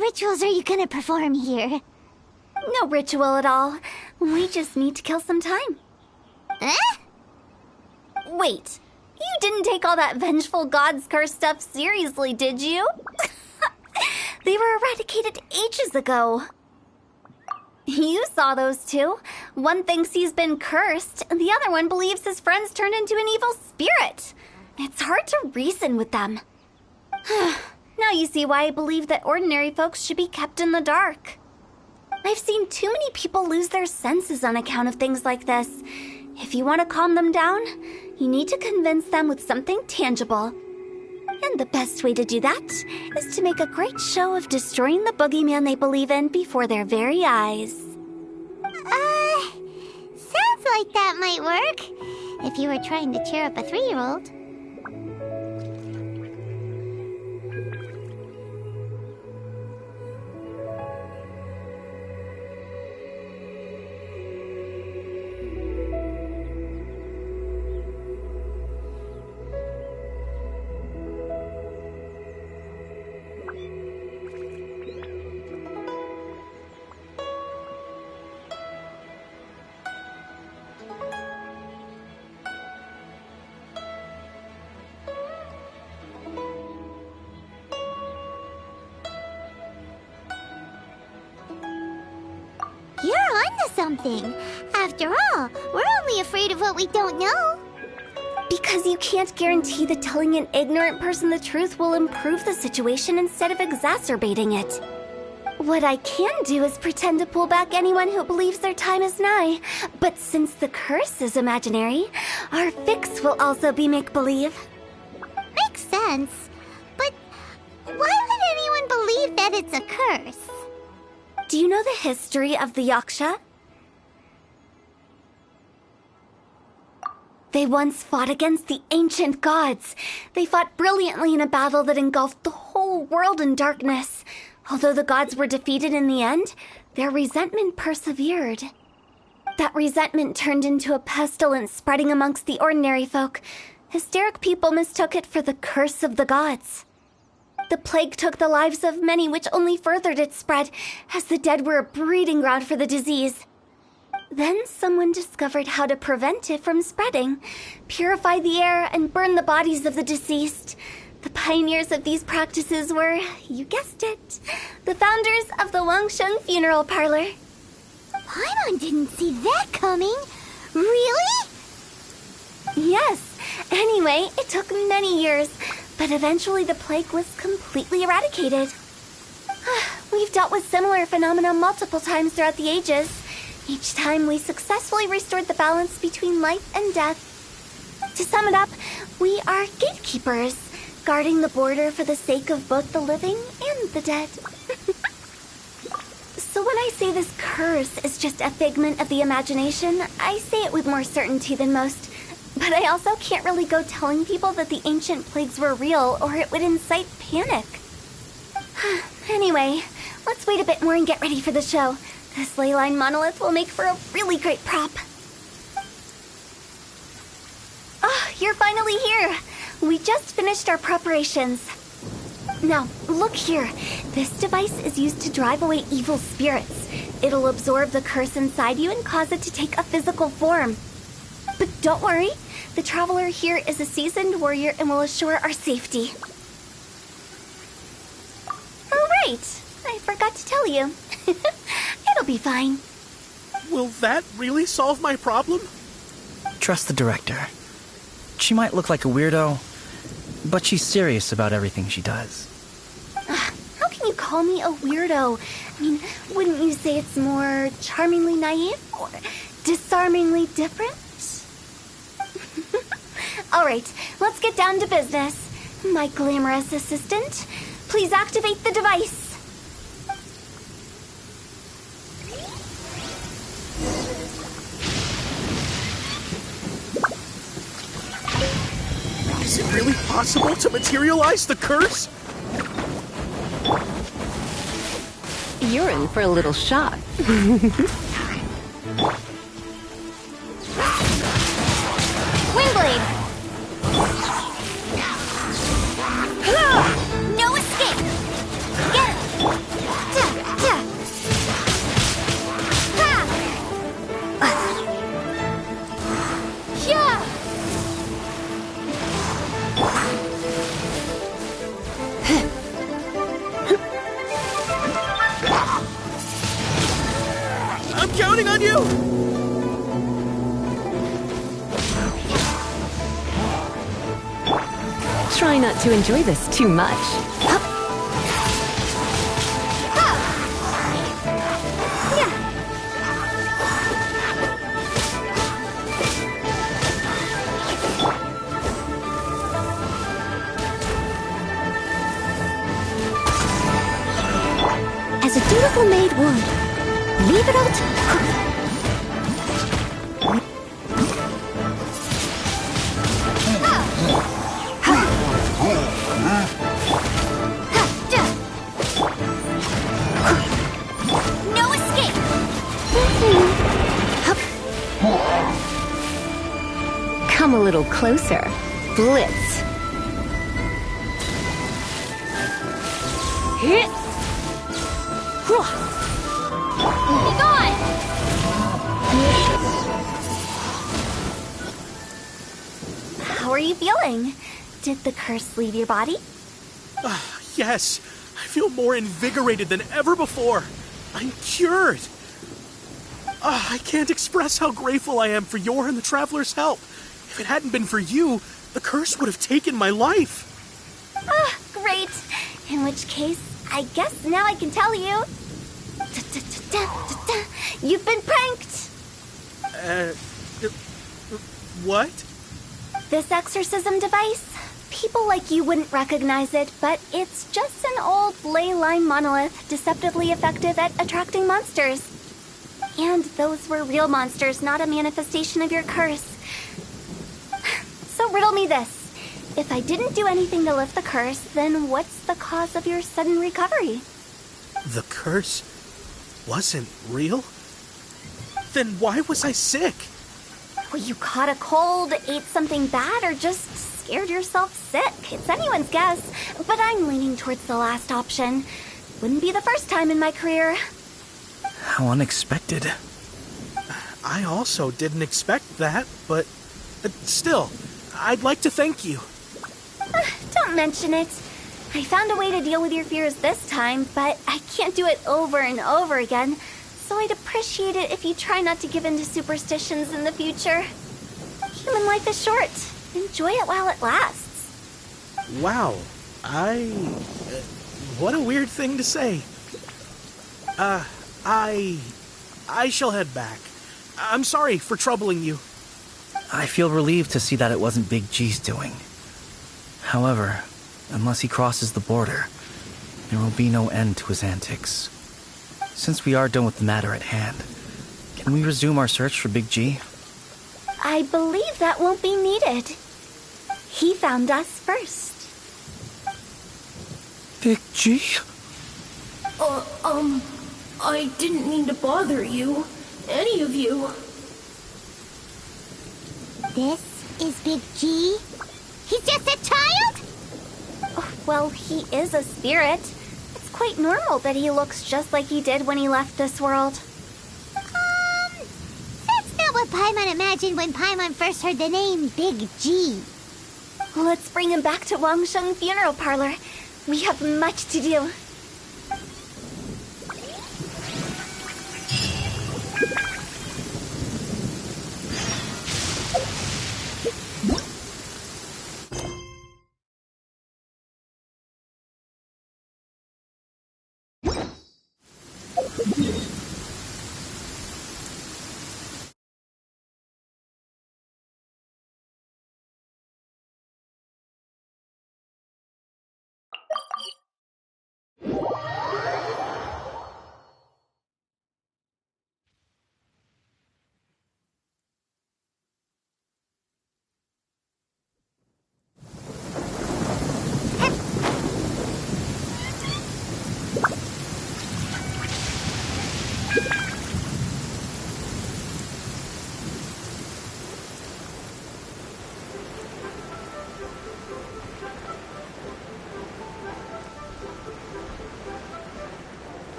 Rituals are you gonna perform here? No ritual at all. We just need to kill some time. Eh? Wait, you didn't take all that vengeful God's curse stuff seriously, did you? They were eradicated ages ago. You saw those two. One thinks he's been cursed, and the other one believes his friends turned into an evil spirit. It's hard to reason with them. Now you see why I believe that ordinary folks should be kept in the dark. I've seen too many people lose their senses on account of things like this. If you want to calm them down, you need to convince them with something tangible. And the best way to do that is to make a great show of destroying the boogeyman they believe in before their very eyes. Sounds like that might work. If you were trying to cheer up a 3-year-old. You're onto something. After all, we're only afraid of what we don't know. Because you can't guarantee that telling an ignorant person the truth will improve the situation instead of exacerbating it. What I can do is pretend to pull back anyone who believes their time is nigh. But since the curse is imaginary, our fix will also be make-believe. Makes sense. But why would anyone believe that it's a curse? Do you know the history of the Yaksha? They once fought against the ancient gods. They fought brilliantly in a battle that engulfed the whole world in darkness. Although the gods were defeated in the end, their resentment persevered. That resentment turned into a pestilence spreading amongst the ordinary folk. Hysteric people mistook it for the curse of the gods. The plague took the lives of many, which only furthered its spread, as the dead were a breeding ground for the disease. Then someone discovered how to prevent it from spreading, purify the air, and burn the bodies of the deceased. The pioneers of these practices were, you guessed it, the founders of the Wangsheng funeral parlor. Paimon didn't see that coming. Really? Yes. Anyway, it took many years, but eventually the plague was completely eradicated. We've dealt with similar phenomena multiple times throughout the ages. Each time we successfully restored the balance between life and death. To sum it up, we are gatekeepers, guarding the border for the sake of both the living and the dead. So when I say this curse is just a figment of the imagination, I say it with more certainty than most. But I also can't really go telling people that the ancient plagues were real, or it would incite panic. Anyway, let's wait a bit more and get ready for the show. This leyline monolith will make for a really great prop. Oh, you're finally here. We just finished our preparations. Now, look here. This device is used to drive away evil spirits. It'll absorb the curse inside you and cause it to take a physical form. But don't worry, the traveler here is a seasoned warrior and will assure our safety. Oh, right. I forgot to tell you. It'll be fine. Will that really solve my problem? Trust the director. She might look like a weirdo, but she's serious about everything she does. How can you call me a weirdo? I mean, wouldn't you say it's more charmingly naive or disarmingly different? All right, let's get down to business. My glamorous assistant, please activate the device. Is it really possible to materialize the curse? You're in for a little shock. Windblade! No escape! Get it! I'm counting on you! Try not to enjoy this too much. As a dutiful maid would, leave it all to... No escape! Come a little closer. Blitz. Hit! Be gone! How are you feeling? Did the curse leave your body? Yes, I feel more invigorated than ever before. I'm cured. I can't express how grateful I am for your and the Traveler's help. If it hadn't been for you, the curse would have taken my life. Great. In which case, I guess now I can tell you. You've been pranked! What? This exorcism device? People like you wouldn't recognize it, but it's just an old ley line monolith deceptively effective at attracting monsters. And those were real monsters, not a manifestation of your curse. So riddle me this. If I didn't do anything to lift the curse, then what's the cause of your sudden recovery? The curse wasn't real? Then why was I sick? Well, you caught a cold, ate something bad, or just scared yourself sick. It's anyone's guess, but I'm leaning towards the last option. Wouldn't be the first time in my career. How unexpected. I also didn't expect that, but still, I'd like to thank you. Don't mention it. I found a way to deal with your fears this time, but I can't do it over and over again, so I'd appreciate it if you try not to give in to superstitions in the future. Human life is short. Enjoy it while it lasts. Wow, what a weird thing to say. I shall head back. I'm sorry for troubling you. I feel relieved to see that it wasn't Big G's doing. However, unless he crosses the border, there will be no end to his antics. Since we are done with the matter at hand, can we resume our search for Big G? I believe that won't be needed. He found us first. Big G? I didn't mean to bother you. Any of you. This is Big G? He's just a child? Well, he is a spirit. It's quite normal that he looks just like he did when he left this world. That's not what Paimon imagined when Paimon first heard the name Big G. Let's bring him back to Wangsheng Funeral Parlor. We have much to do.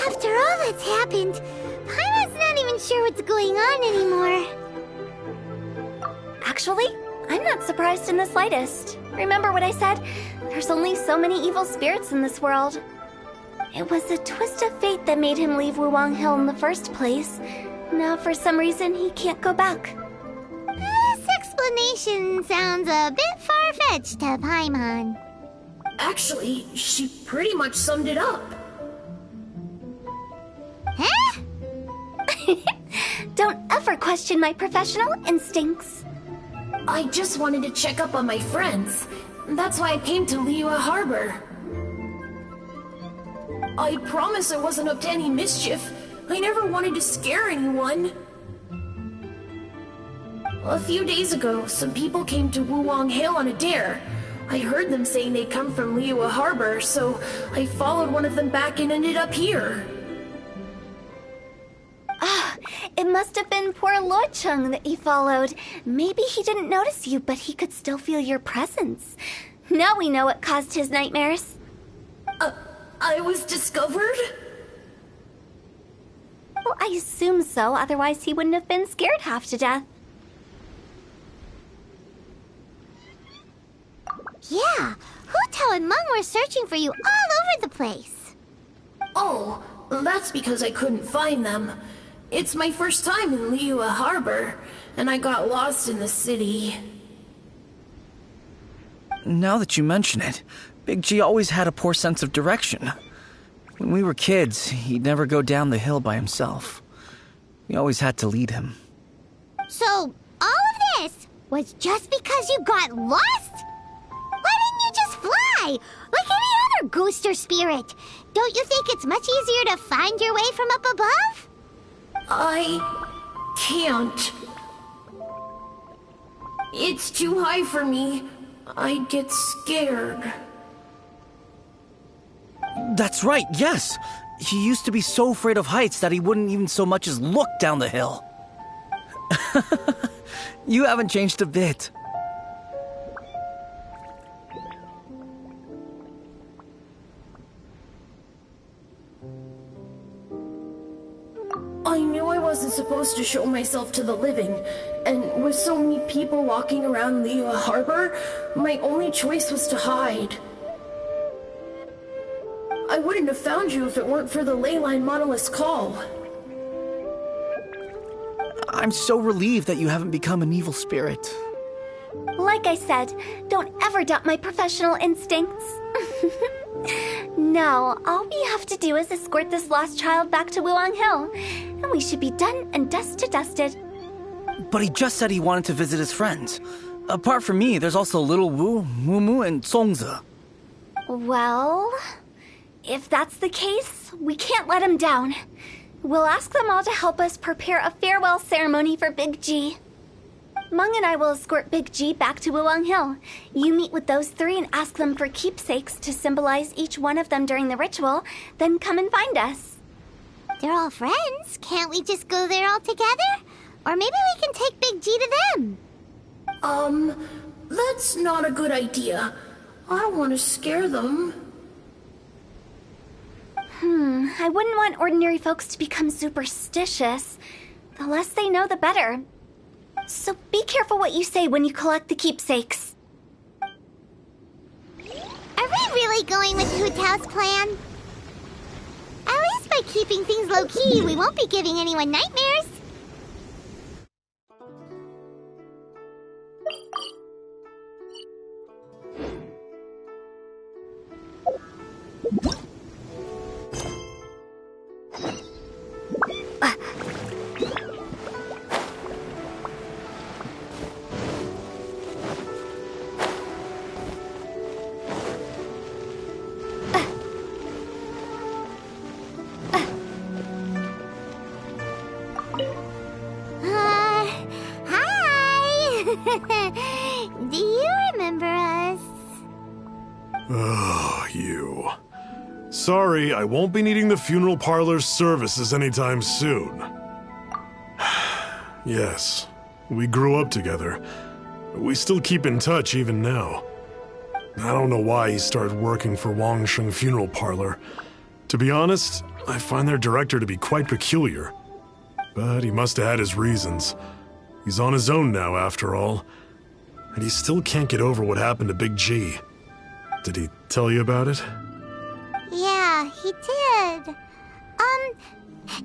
After all that's happened, Paimon's not even sure what's going on anymore. Actually, I'm not surprised in the slightest. Remember what I said? There's only so many evil spirits in this world. It was a twist of fate that made him leave Wuwang Hill in the first place. Now, for some reason, he can't go back. This explanation sounds a bit far-fetched to Paimon. Actually, she pretty much summed it up. Huh? Don't ever question my professional instincts. I just wanted to check up on my friends. That's why I came to Liyue Harbor. I promise I wasn't up to any mischief. I never wanted to scare anyone. A few days ago, some people came to Wuwang Hill on a dare. I heard them saying they'd come from Liyue Harbor, so I followed one of them back and ended up here. It must have been poor Luocheng that you followed. Maybe he didn't notice you, but he could still feel your presence. Now we know what caused his nightmares. I was discovered? Well, I assume so, otherwise he wouldn't have been scared half to death. Yeah, Hu and Meng were searching for you all over the place. Oh, that's because I couldn't find them. It's my first time in Liyue Harbor, and I got lost in the city. Now that you mention it, Big G always had a poor sense of direction. When we were kids, he'd never go down the hill by himself. We always had to lead him. So, all of this was just because you got lost? Why didn't you just fly? Like any other ghost or spirit? Don't you think it's much easier to find your way from up above? I can't. It's too high for me. I get scared. That's right, yes! He used to be so afraid of heights that he wouldn't even so much as look down the hill. You haven't changed a bit. I knew I wasn't supposed to show myself to the living, and with so many people walking around Liyue Harbor, my only choice was to hide. I wouldn't have found you if it weren't for the Leyline Monolith's call. I'm so relieved that you haven't become an evil spirit. Like I said, don't ever doubt my professional instincts. Now, all we have to do is escort this lost child back to Wuang Hill, and we should be done and dusted. But he just said he wanted to visit his friends. Apart from me, there's also Little Wu, Mumu, and Songzi. Well, if that's the case, we can't let him down. We'll ask them all to help us prepare a farewell ceremony for Big G. Meng and I will escort Big G back to Wuang Hill. You meet with those three and ask them for keepsakes to symbolize each one of them during the ritual, then come and find us. They're all friends. Can't we just go there all together? Or maybe we can take Big G to them. That's not a good idea. I don't want to scare them. I wouldn't want ordinary folks to become superstitious. The less they know, the better. So be careful what you say when you collect the keepsakes. Are we really going with Hu Tao's plan? At least by keeping things low-key, we won't be giving anyone nightmares. Hi! Do you remember us? Oh, you. Sorry, I won't be needing the funeral parlor's services anytime soon. Yes, we grew up together. We still keep in touch even now. I don't know why he started working for Wangsheng Funeral Parlor. To be honest, I find their director to be quite peculiar. But he must have had his reasons. He's on his own now, after all. And he still can't get over what happened to Big G. Did he tell you about it? Yeah, he did.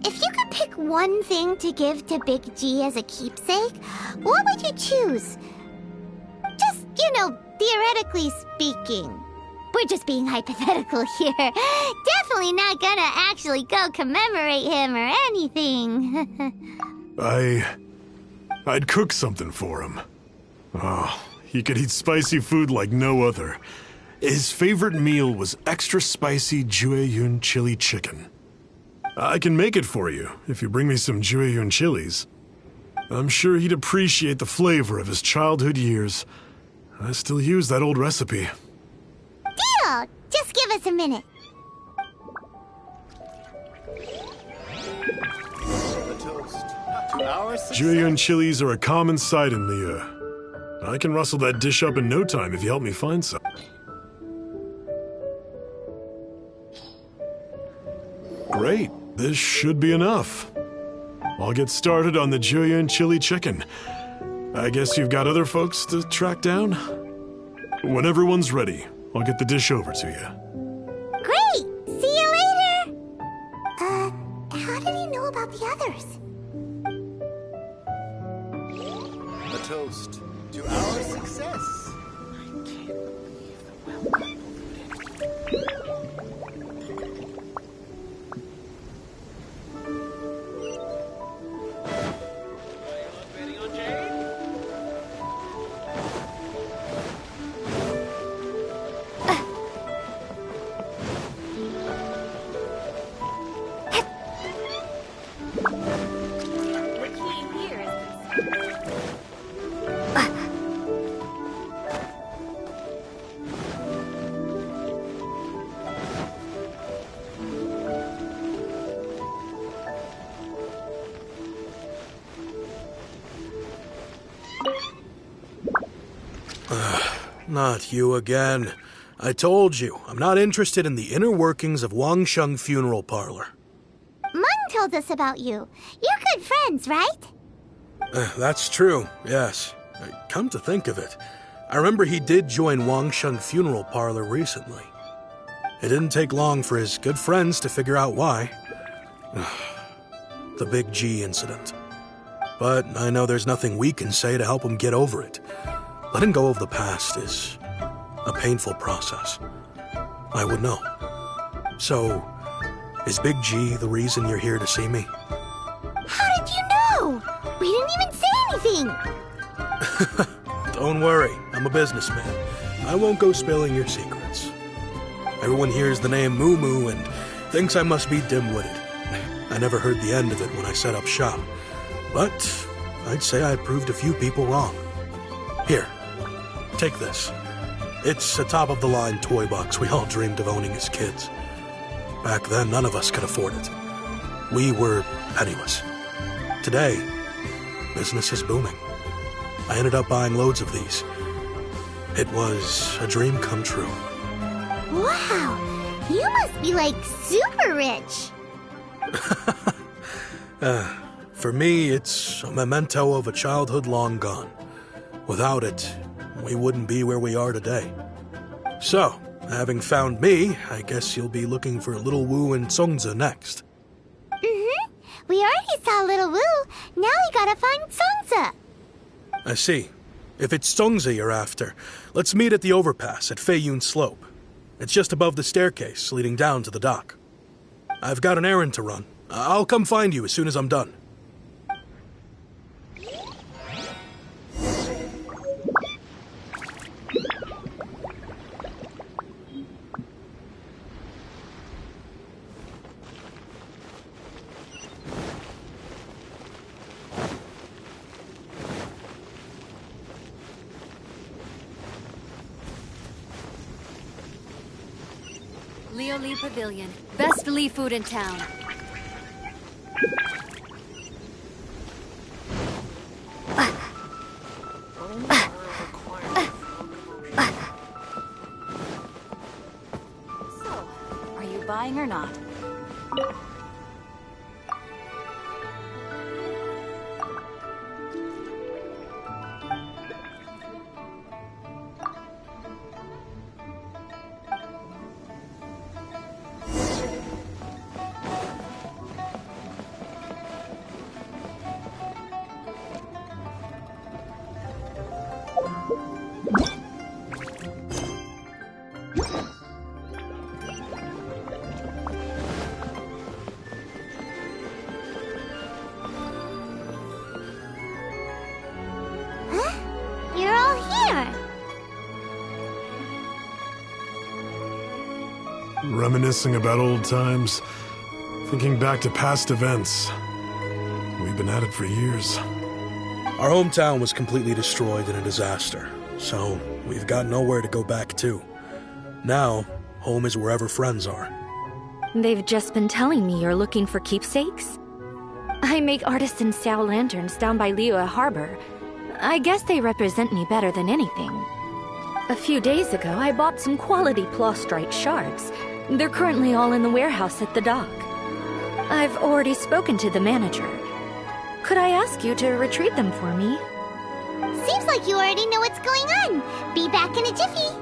If you could pick one thing to give to Big G as a keepsake, what would you choose? Just, theoretically speaking. We're just being hypothetical here. Definitely not gonna actually go commemorate him or anything. I'd cook something for him. Oh, he could eat spicy food like no other. His favorite meal was extra spicy Jueyun chili chicken. I can make it for you if you bring me some Jueyun chilies. I'm sure he'd appreciate the flavor of his childhood years. I still use that old recipe. Deal! Just give us a minute. Jueyun chilies are a common sight in Liyue. I can rustle that dish up in no time if you help me find some. Great, this should be enough. I'll get started on the Jueyun chili chicken. I guess you've got other folks to track down? When everyone's ready, I'll get the dish over to you. Great! See you later! How did he know about the others? A toast to our success. I can't believe the welcome Not you again. I told you, I'm not interested in the inner workings of Wangsheng Funeral Parlor. Meng told us about you. You're good friends, right? That's true, yes. Come to think of it, I remember he did join Wangsheng Funeral Parlor recently. It didn't take long for his good friends to figure out why. The Big G incident. But I know there's nothing we can say to help him get over it. Letting go of the past is a painful process. I would know. So, is Big G the reason you're here to see me? How did you know? We didn't even say anything. Don't worry, I'm a businessman. I won't go spilling your secrets. Everyone hears the name Moo Moo and thinks I must be dim-witted. I never heard the end of it when I set up shop. But I'd say I proved a few people wrong. Here, take this. It's a top-of-the-line toy box we all dreamed of owning as kids. Back then, none of us could afford it. We were penniless. Today, business is booming. I ended up buying loads of these. It was a dream come true. Wow, you must be like super rich. For me, it's a memento of a childhood long gone. Without it, we wouldn't be where we are today. So, having found me, I guess you'll be looking for Little Wu and Songza next. Mm-hmm. We already saw Little Wu. Now we gotta find Songza. I see. If it's Songza you're after, let's meet at the overpass at Feiyun Slope. It's just above the staircase leading down to the dock. I've got an errand to run. I'll come find you as soon as I'm done. Leo Lee Pavilion. Best Lee food in town. So, are you buying or not? You're all here. Reminiscing about old times, thinking back to past events. We've been at it for years. Our hometown was completely destroyed in a disaster, so we've got nowhere to go back to. Now, home is wherever friends are. They've just been telling me you're looking for keepsakes. I make artisan Sao lanterns down by Liyue Harbor. I guess they represent me better than anything. A few days ago, I bought some quality plaustrite shards. They're currently all in the warehouse at the dock. I've already spoken to the manager. Could I ask you to retrieve them for me? Seems like you already know what's going on. Be back in a jiffy.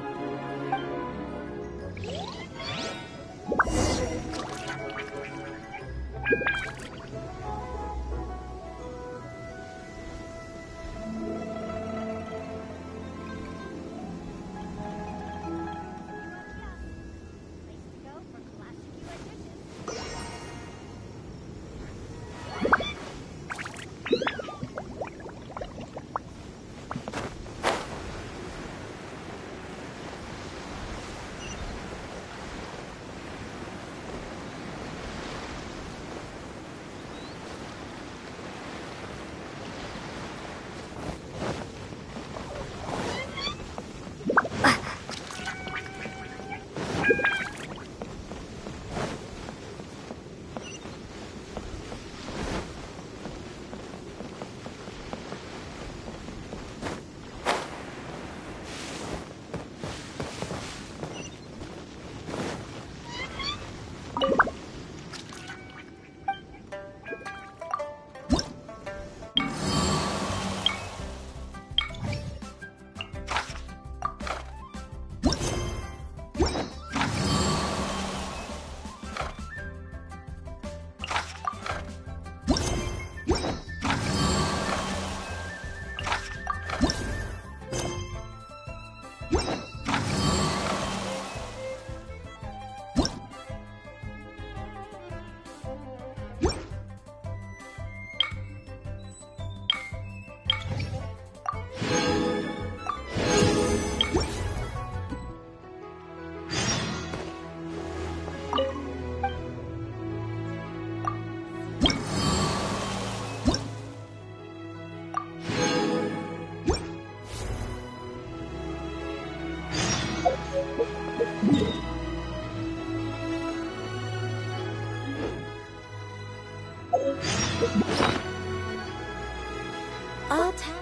I'll tap.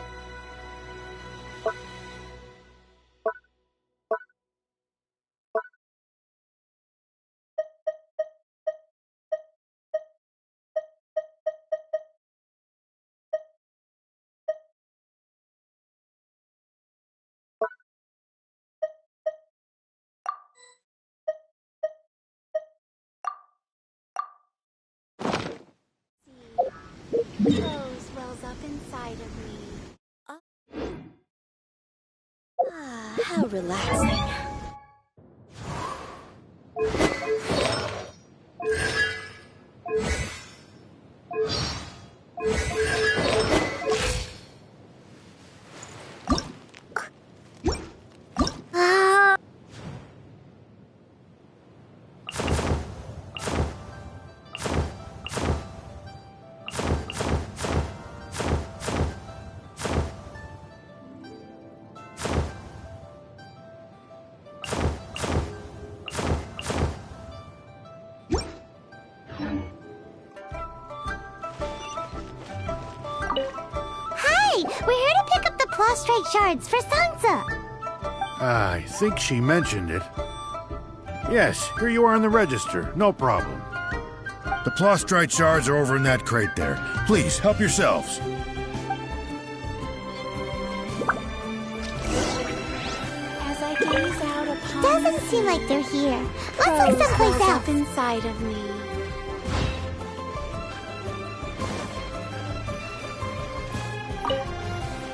Rose wells up inside of me. Ah, how relaxing. We're here to pick up the prostrate shards for Sansa. I think she mentioned it. Yes, here you are in the register. No problem. The prostrate shards are over in that crate there. Please, help yourselves. As I gaze out upon Doesn't seem like they're here. Let's look someplace else. Up inside of me.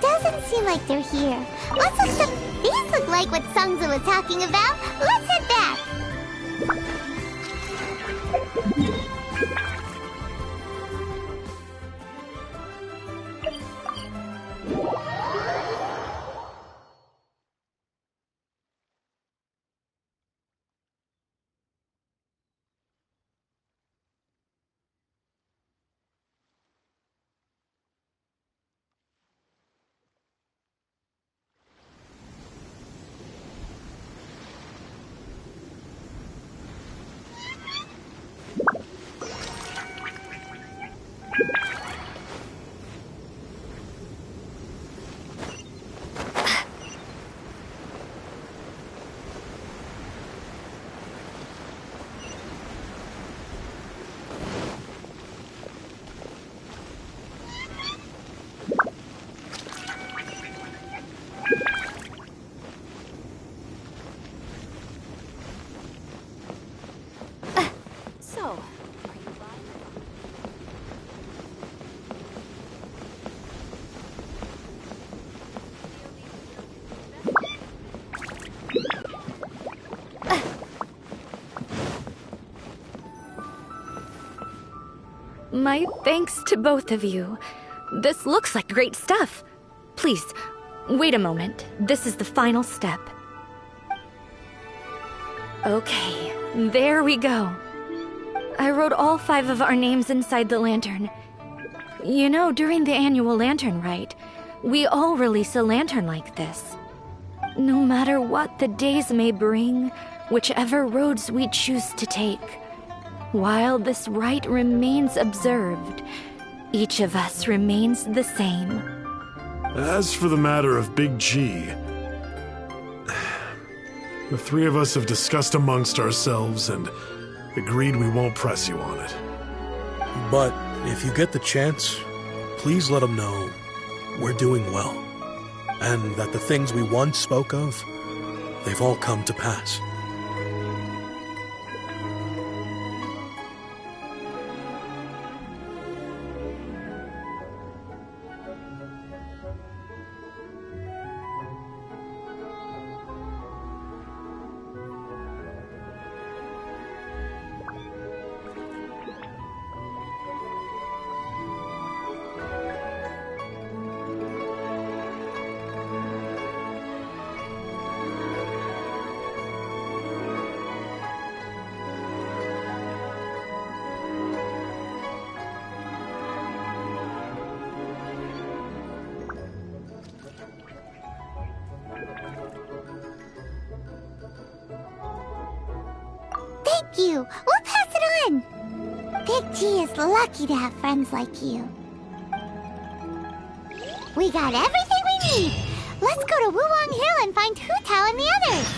Doesn't seem like they're here. Let's look some... These look like what Sungza was talking about. Let's head back. My thanks to both of you. This looks like great stuff. Please, wait a moment. This is the final step. Okay, there we go. I wrote all 5 of our names inside the lantern. You know, during the annual lantern rite, we all release a lantern like this. No matter what the days may bring, whichever roads we choose to take, while this rite remains observed, each of us remains the same. As for the matter of Big G, the 3 of us have discussed amongst ourselves and agreed we won't press you on it. But if you get the chance, please let them know we're doing well, and that the things we once spoke of, they've all come to pass. Thank you. We'll pass it on. Big G is lucky to have friends like you. We got everything we need. Let's go to Wulong Hill and find Hu Tao and the others.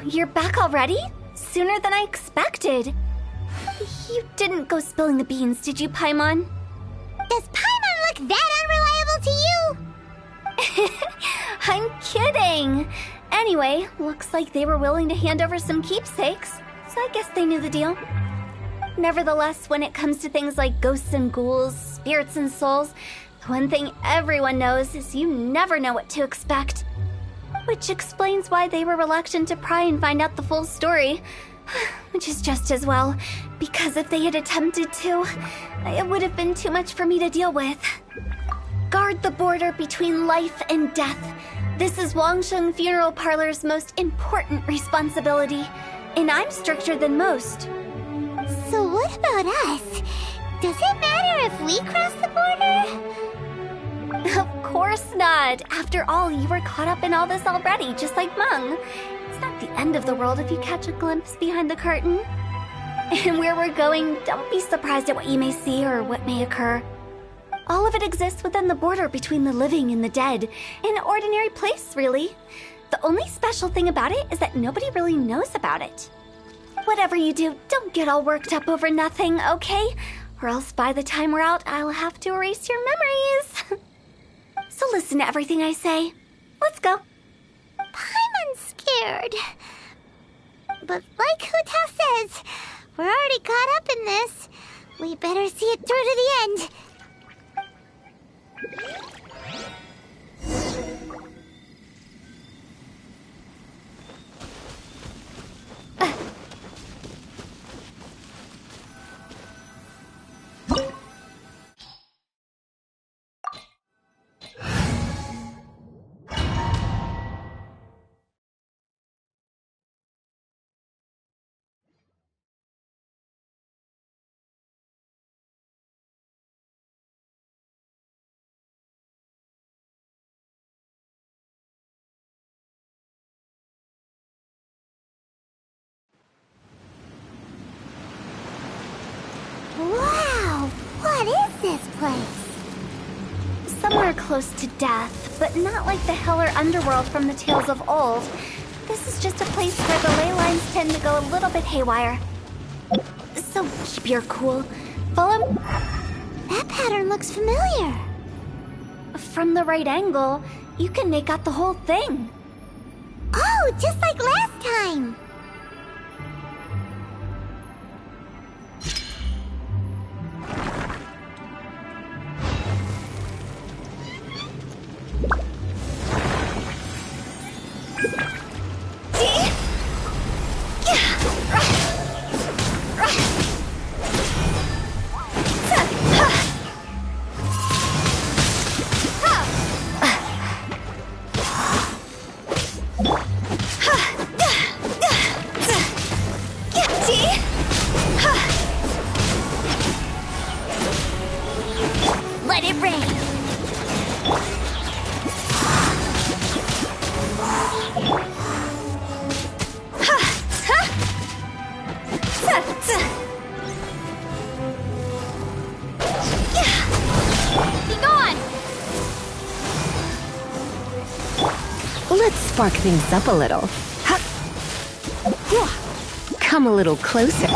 You're back already? Sooner than I expected. You didn't go spilling the beans, did you, Paimon? Does Paimon look that unreliable to you? I'm kidding. Anyway, looks like they were willing to hand over some keepsakes, so I guess they knew the deal. Nevertheless, when it comes to things like ghosts and ghouls, spirits and souls, the one thing everyone knows is you never know what to expect. Which explains why they were reluctant to pry and find out the full story. Which is just as well, because if they had attempted to, it would have been too much for me to deal with. Guard the border between life and death. This is Wangsheng Funeral Parlor's most important responsibility, and I'm stricter than most. So what about us? Does it matter if we cross the border? Of course not. After all, you were caught up in all this already, just like Meng. It's not the end of the world if you catch a glimpse behind the curtain. And where we're going, don't be surprised at what you may see or what may occur. All of it exists within the border between the living and the dead. An ordinary place, really. The only special thing about it is that nobody really knows about it. Whatever you do, don't get all worked up over nothing, okay? Or else by the time we're out, I'll have to erase your memories. So listen to everything I say. Let's go. Paimon I'm scared. But like Huta says, we're already caught up in this. We better see it through to the end. Wow! What is this place? Somewhere close to death, but not like the hell or underworld from the tales of old. This is just a place where the ley lines tend to go a little bit haywire. So keep your cool. Follow me. That pattern looks familiar. From the right angle, you can make out the whole thing. Oh, just like last time. Let it rain. Be gone! Let's spark things up a little. Come a little closer.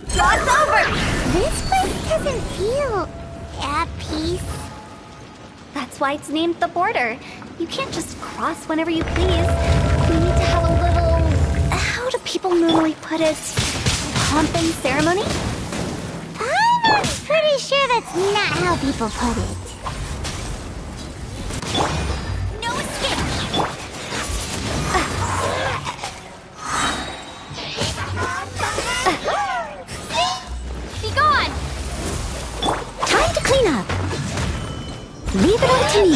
Draw's over! This place doesn't feel at peace. That's why it's named the border. You can't just cross whenever you please. You need to have a little... How do people normally put it? Pomp and ceremony? I'm pretty sure that's not how people put it. No escape! Be gone! Time to clean up. Leave it up to me.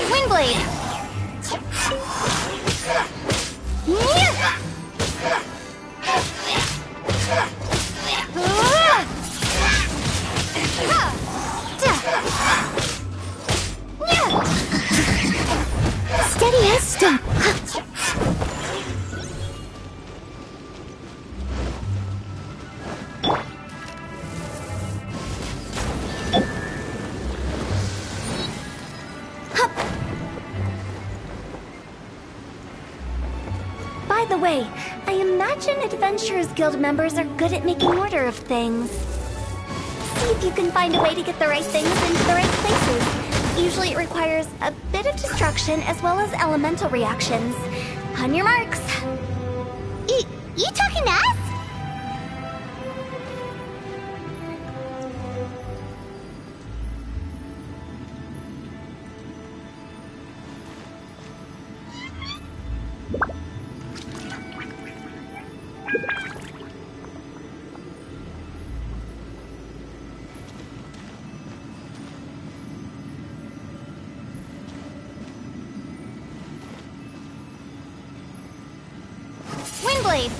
Windblade! Steady as step. By the way, I imagine Adventurers Guild members are good at making order of things. See if you can find a way to get the right things into the right places. Usually it requires a bit of destruction as well as elemental reactions. On your marks. You talking to us? Windblade!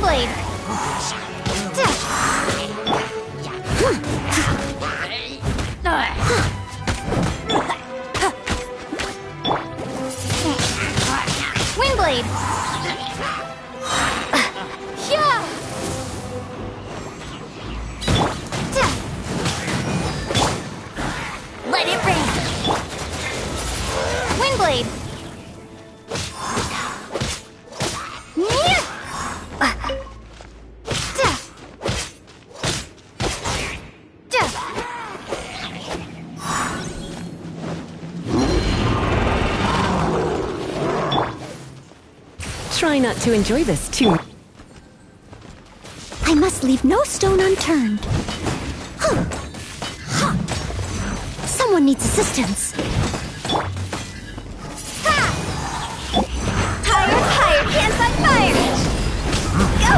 Windblade! Windblade! Let it rain! Windblade! Try not to enjoy this too much. I must leave no stone unturned. Someone needs assistance. Higher, hands on fire! Go!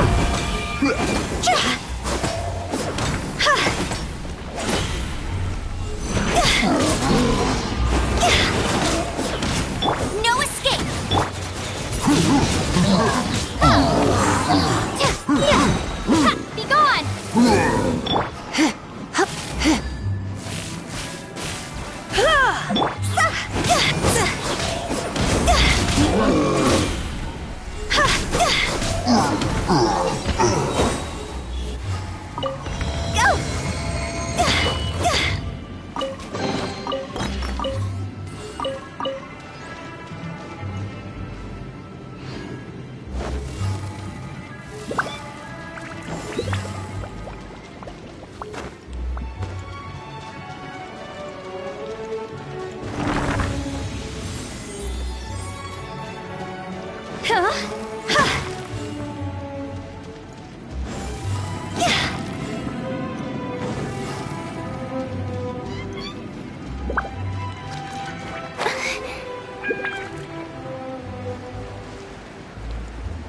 No escape! Be gone!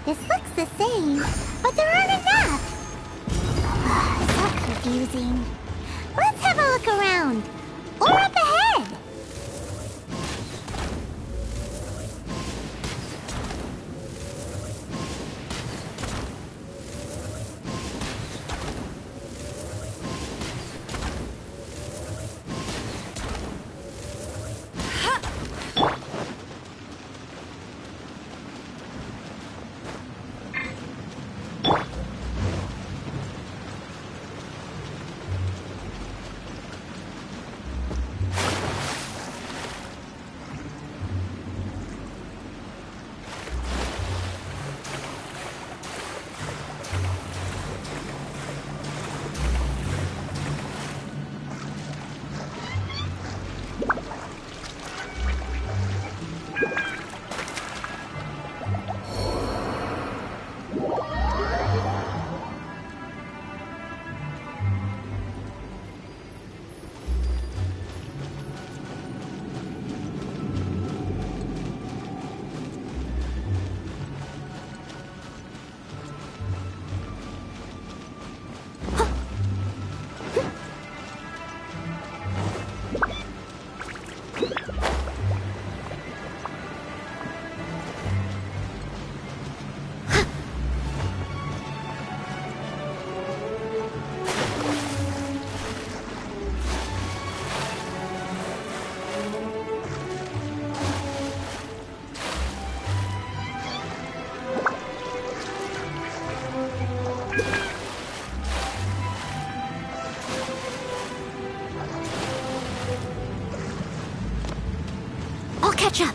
This looks the same, but there aren't enough. So confusing. Let's have a look around. Or up ahead. I'll catch up.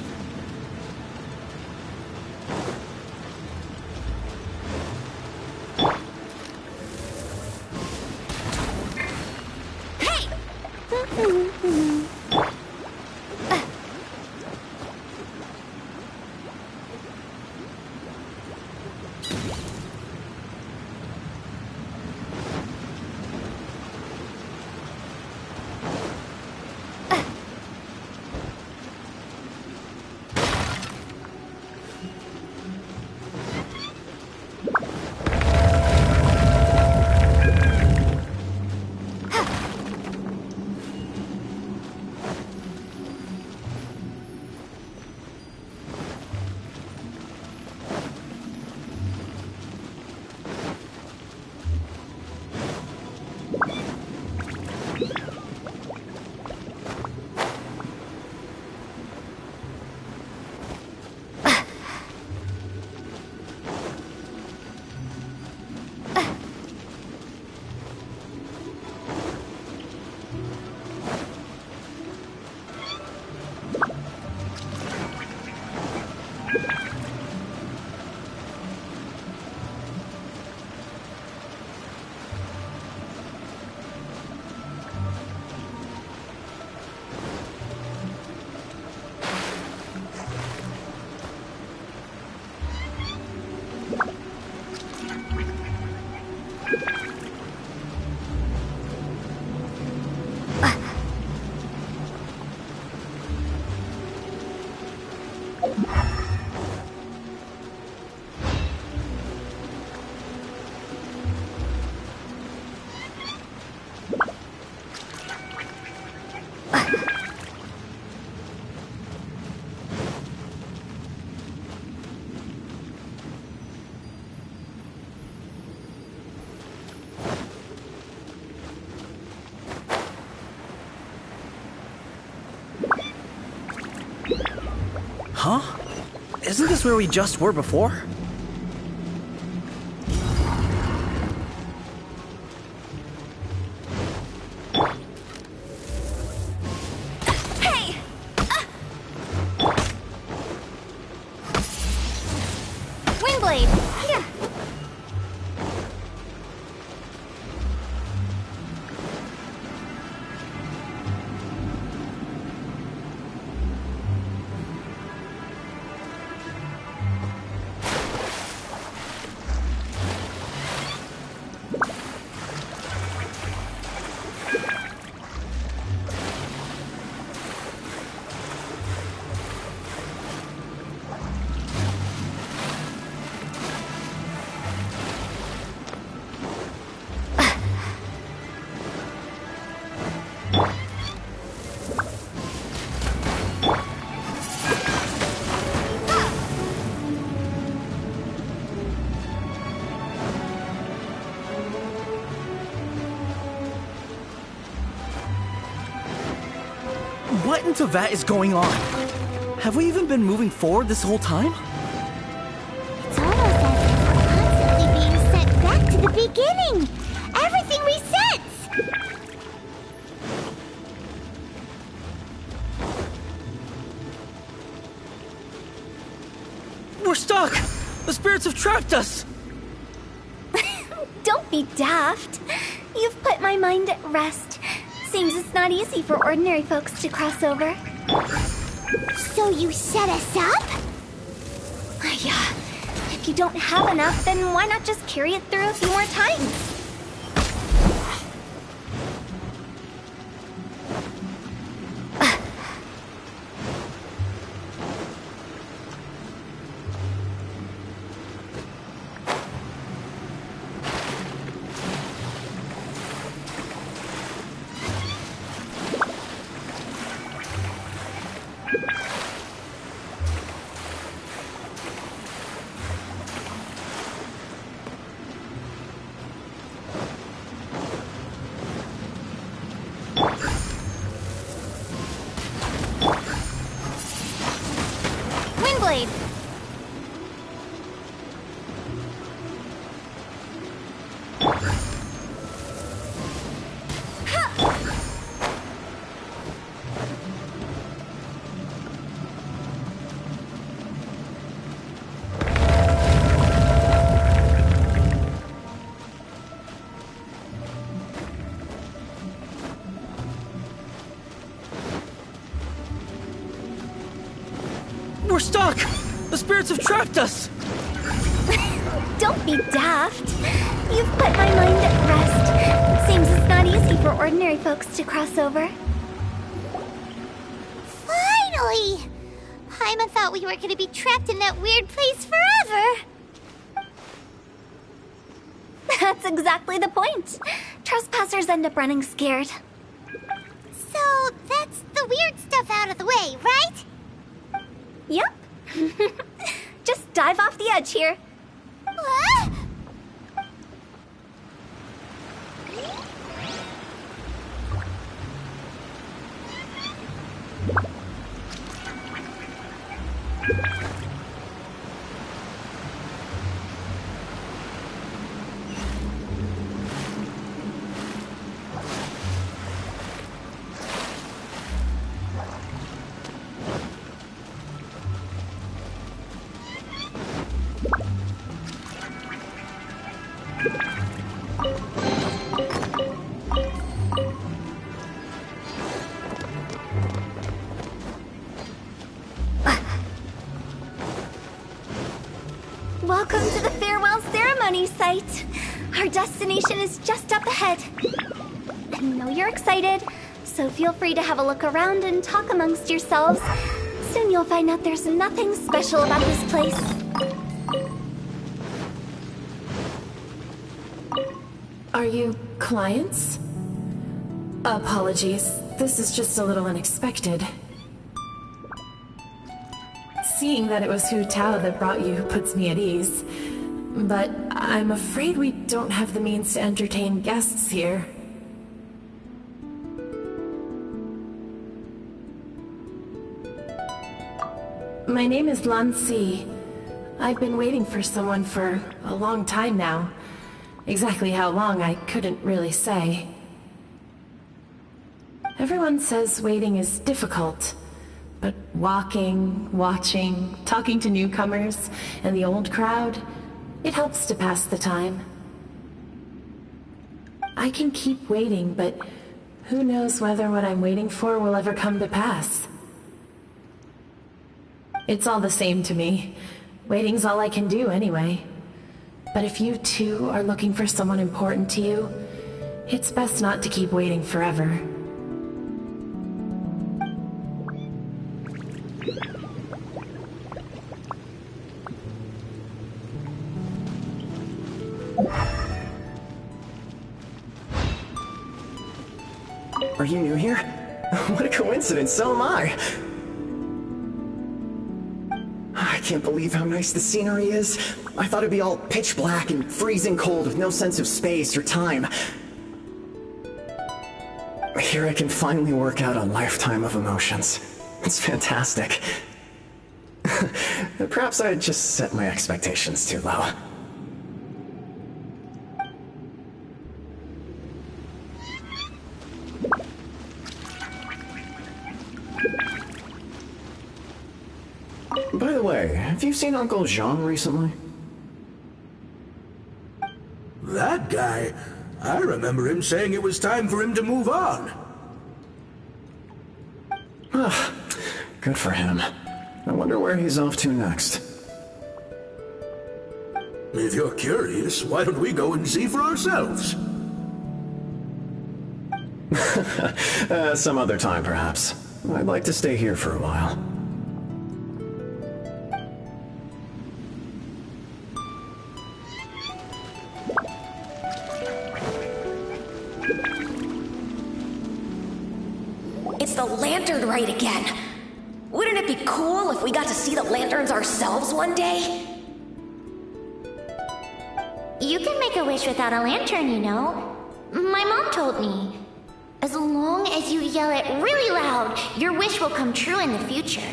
Huh? Isn't this where we just were before? Hey! Windblade, here. What into that is going on? Have we even been moving forward this whole time? It's almost as if we're constantly being sent back to the beginning. Everything resets. We're stuck! The spirits have trapped us! Don't be daft. You've put my mind at rest. Seems it's not easy for ordinary folks to cross over. So you set us up? Yeah. If you don't have enough, then why not just carry it through a few more times? Windblade! We're stuck! The spirits have trapped us! Don't be daft. You've put my mind at rest. Seems it's not easy for ordinary folks to cross over. Finally! Paimon thought we were going to be trapped in that weird place forever. That's exactly the point. Trespassers end up running scared. So that's the weird stuff out of the way, right? Yep. Just dive off the edge here. What? Welcome to the farewell ceremony site. Our destination is just up ahead. I know you're excited, so feel free to have a look around and talk amongst yourselves. Soon you'll find out there's nothing special about this place. Are you clients? Apologies, this is just a little unexpected. Seeing that it was Hu Tao that brought you puts me at ease. But I'm afraid we don't have the means to entertain guests here. My name is Lan Si. I've been waiting for someone for a long time now. Exactly how long, I couldn't really say. Everyone says waiting is difficult, but walking, watching, talking to newcomers, and the old crowd, it helps to pass the time. I can keep waiting, but who knows whether what I'm waiting for will ever come to pass. It's all the same to me. Waiting's all I can do anyway. But if you too are looking for someone important to you, it's best not to keep waiting forever. Are you new here? What a coincidence, so am I! I can't believe how nice the scenery is. I thought it'd be all pitch black and freezing cold with no sense of space or time. Here I can finally work out a lifetime of emotions. It's fantastic. Perhaps I just set my expectations too low. By the way, have you seen Uncle Jean recently? That guy? I remember him saying it was time for him to move on. Good for him. I wonder where he's off to next. If you're curious, why don't we go and see for ourselves? Some other time, perhaps. I'd like to stay here for a while. It's the lantern rite again. Wouldn't it be cool if we got to see the lanterns ourselves one day? You can make a wish without a lantern, you know. My mom told me. As long as you yell it really loud, your wish will come true in the future.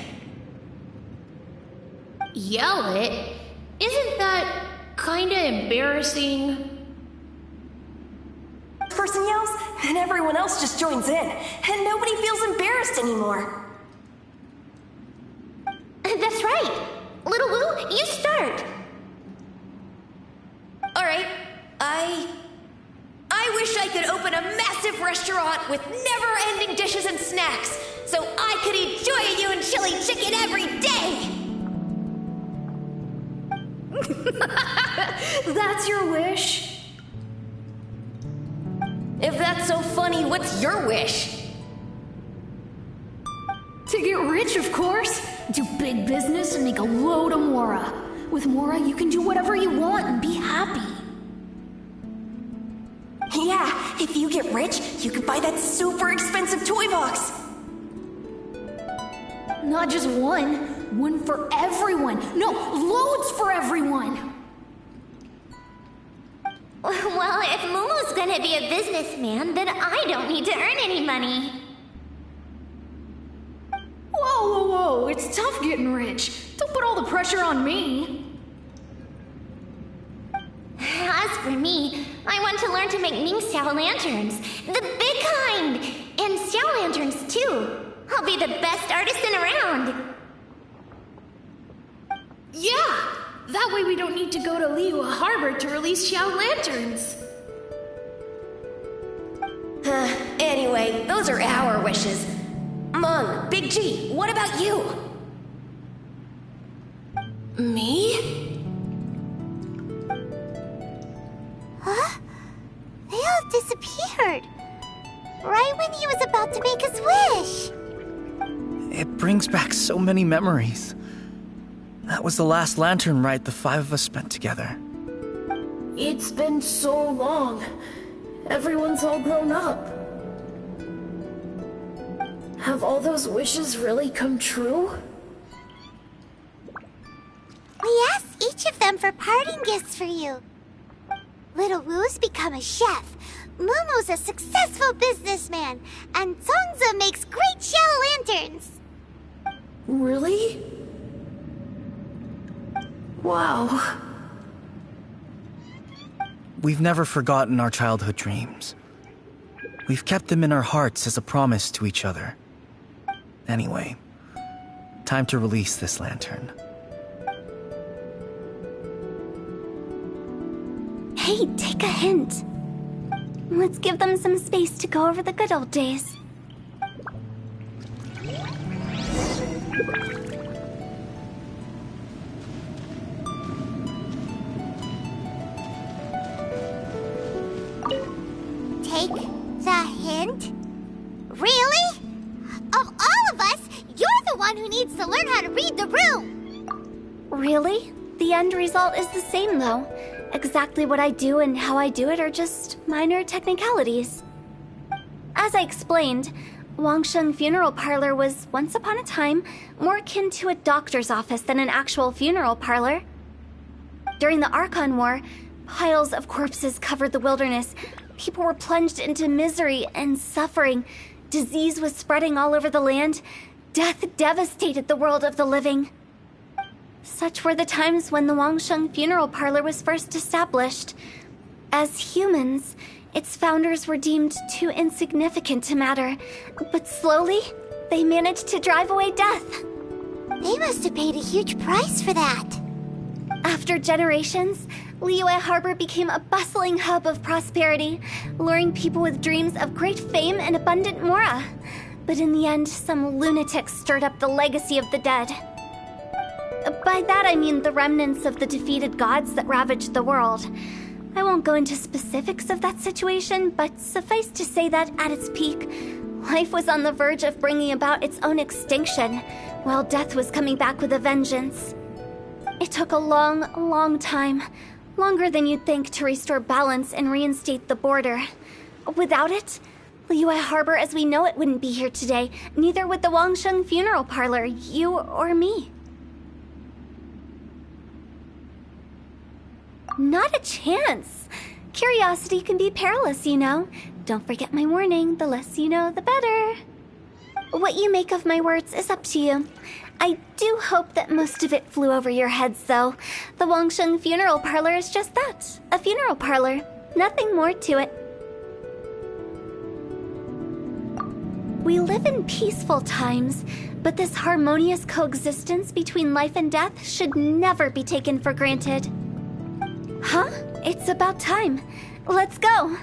Yell it? Isn't that kinda embarrassing? Person yells, and everyone else just joins in, and nobody feels embarrassed anymore. That's right. Little Wu, you start. Alright, I wish I could open a massive restaurant with never-ending dishes and snacks, so I could eat Joy and chili chicken every day! That's your wish? If that's so funny, what's your wish? To get rich, of course. Do big business and make a load of Mora. With Mora, you can do whatever you want and be happy. Yeah, if you get rich, you can buy that super expensive toy box. Not just one. One for everyone. No, loads for everyone. Well, if Momo's gonna be a businessman, then I don't need to earn any money. Whoa, whoa, whoa. It's tough getting rich. Don't put all the pressure on me. As for me, I want to learn to make Ming Xiao lanterns. The big kind! And Xiao lanterns, too. I'll be the best artisan around. Yeah! That way we don't need to go to Liyue Harbor to release Xiao lanterns. Anyway, those are our wishes. Mung, Big G, what about you? Me? Huh? They all disappeared. Right when he was about to make his wish. It brings back so many memories. That was the last lantern rite the five of us spent together. It's been so long. Everyone's all grown up. Have all those wishes really come true? We asked each of them for parting gifts for you. Little Wu's become a chef, Momo's a successful businessman, and Zongza makes great shell lanterns. Really? Wow. We've never forgotten our childhood dreams. We've kept them in our hearts as a promise to each other. Anyway, time to release this lantern. Hey, take a hint. Let's give them some space to go over the good old days. Take the hint? Really? Of all of us, you're the one who needs to learn how to read the room. Really? The end result is the same, though. Exactly what I do and how I do it are just minor technicalities. As I explained, Wangsheng Funeral Parlor was once upon a time more akin to a doctor's office than an actual funeral parlor. During the Archon War, piles of corpses covered the wilderness. People were plunged into misery and suffering. Disease was spreading all over the land. Death devastated the world of the living. Such were the times when the Wangsheng Funeral Parlor was first established. As humans, its founders were deemed too insignificant to matter, but slowly, they managed to drive away death. They must have paid a huge price for that. After generations, Liyue Harbor became a bustling hub of prosperity, luring people with dreams of great fame and abundant mora. But in the end, some lunatics stirred up the legacy of the dead. By that I mean the remnants of the defeated gods that ravaged the world. I won't go into specifics of that situation, but suffice to say that at its peak, life was on the verge of bringing about its own extinction, while death was coming back with a vengeance. It took a long, long time, longer than you'd think, to restore balance and reinstate the border. Without it, Liyue Harbor as we know it wouldn't be here today, neither would the Wangsheng Funeral Parlor, you or me. Not a chance. Curiosity can be perilous, you know. Don't forget my warning, the less you know, the better. What you make of my words is up to you. I do hope that most of it flew over your heads, though. The Wangsheng Funeral Parlor is just that, a funeral parlor. Nothing more to it. We live in peaceful times, but this harmonious coexistence between life and death should never be taken for granted. Huh? It's about time. Let's go.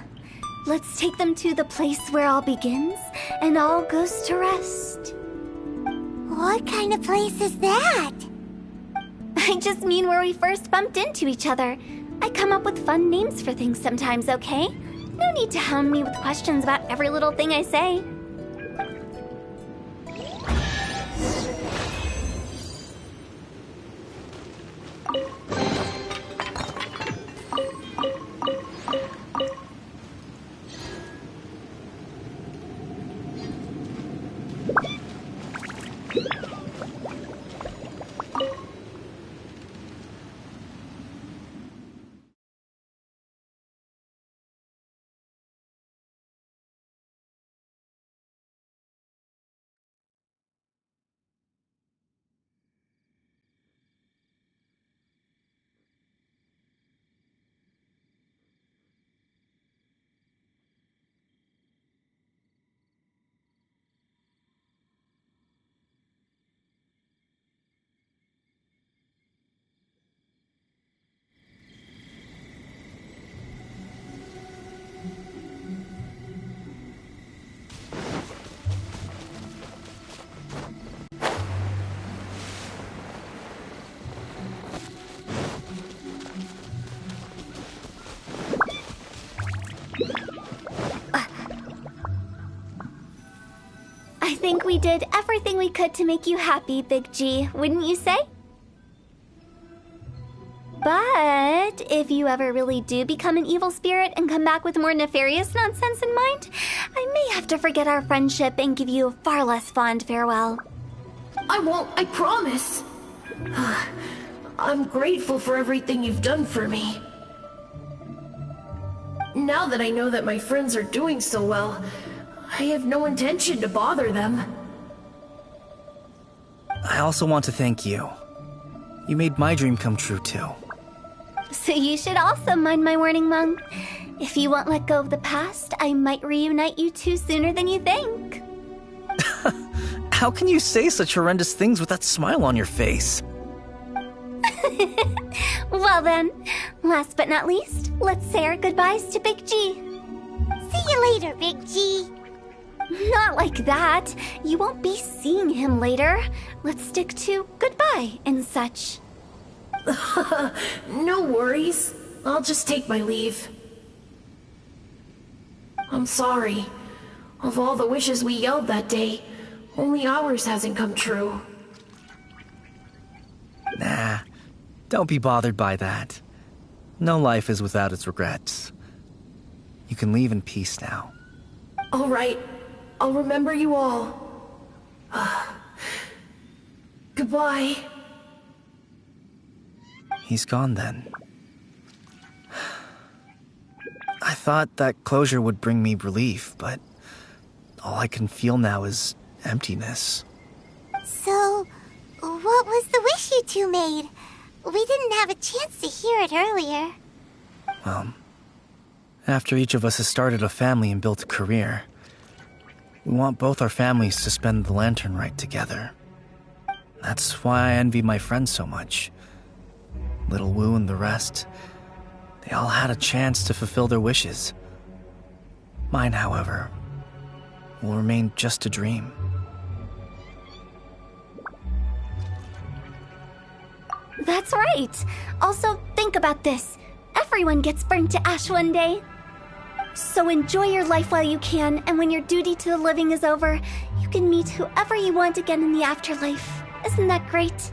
Let's take them to the place where all begins and all goes to rest. What kind of place is that? I just mean where we first bumped into each other. I come up with fun names for things sometimes, okay? No need to hound me with questions about every little thing I say. I think we did everything we could to make you happy, Big G, wouldn't you say? But if you ever really do become an evil spirit and come back with more nefarious nonsense in mind, I may have to forget our friendship and give you a far less fond farewell. I won't, I promise. I'm grateful for everything you've done for me. Now that I know that my friends are doing so well, I have no intention to bother them. I also want to thank you. You made my dream come true, too. So you should also mind my warning, Mung. If you won't let go of the past, I might reunite you two sooner than you think. How can you say such horrendous things with that smile on your face? Well then, last but not least, let's say our goodbyes to Big G. See you later, Big G. Not like that. You won't be seeing him later. Let's stick to goodbye and such. No worries. I'll just take my leave. I'm sorry. Of all the wishes we yelled that day, only ours hasn't come true. Nah, don't be bothered by that. No life is without its regrets. You can leave in peace now. All right. I'll remember you all. Goodbye. He's gone then. I thought that closure would bring me relief, but all I can feel now is emptiness. So, what was the wish you two made? We didn't have a chance to hear it earlier. Well, after each of us has started a family and built a career, we want both our families to spend the Lantern Rite together. That's why I envy my friends so much. Little Wu and the rest, they all had a chance to fulfill their wishes. Mine, however, will remain just a dream. That's right. Also, think about this. Everyone gets burned to ash one day. So enjoy your life while you can, and when your duty to the living is over, you can meet whoever you want again in the afterlife. Isn't that great?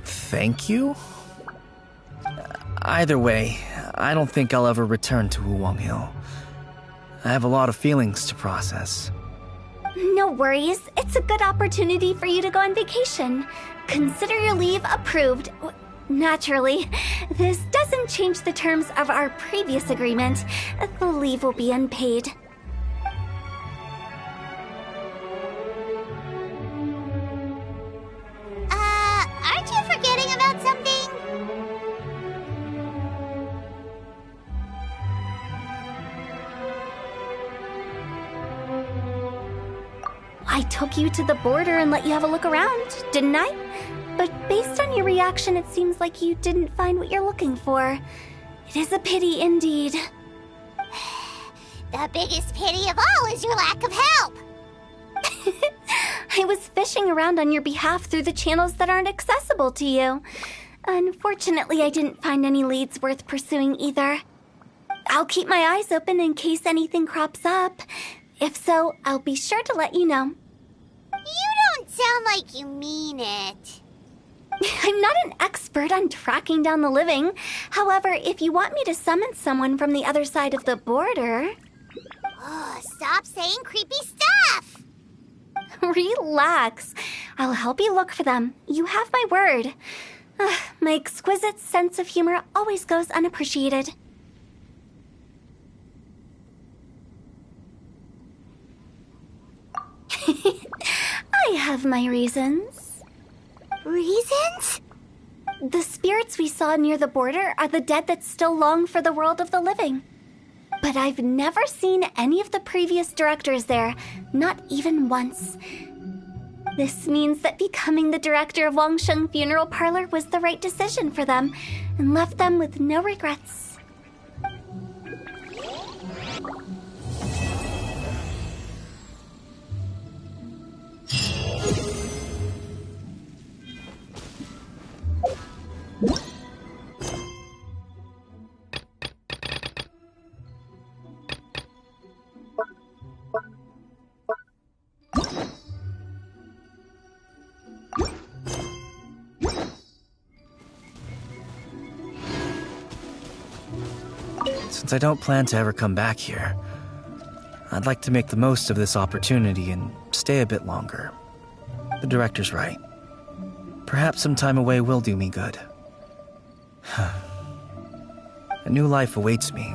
Thank you? Either way, I don't think I'll ever return to Wuwang Hill. I have a lot of feelings to process. No worries. It's a good opportunity for you to go on vacation. Consider your leave approved. Naturally, this doesn't change the terms of our previous agreement. The leave will be unpaid. Aren't you forgetting about something? I took you to the border and let you have a look around, didn't I? But based on your reaction, it seems like you didn't find what you're looking for. It is a pity indeed. The biggest pity of all is your lack of help. I was fishing around on your behalf through the channels that aren't accessible to you. Unfortunately, I didn't find any leads worth pursuing either. I'll keep my eyes open in case anything crops up. If so, I'll be sure to let you know. You don't sound like you mean it. I'm not an expert on tracking down the living. However, if you want me to summon someone from the other side of the border... Oh, stop saying creepy stuff! Relax. I'll help you look for them. You have my word. My exquisite sense of humor always goes unappreciated. I have my reasons. Reasons? The spirits we saw near the border are the dead that still long for the world of the living. But I've never seen any of the previous directors there, not even once. This means that becoming the director of Wangsheng Funeral Parlor was the right decision for them, and left them with no regrets. Since I don't plan to ever come back here, I'd like to make the most of this opportunity and stay a bit longer. The director's right. Perhaps some time away will do me good. A new life awaits me,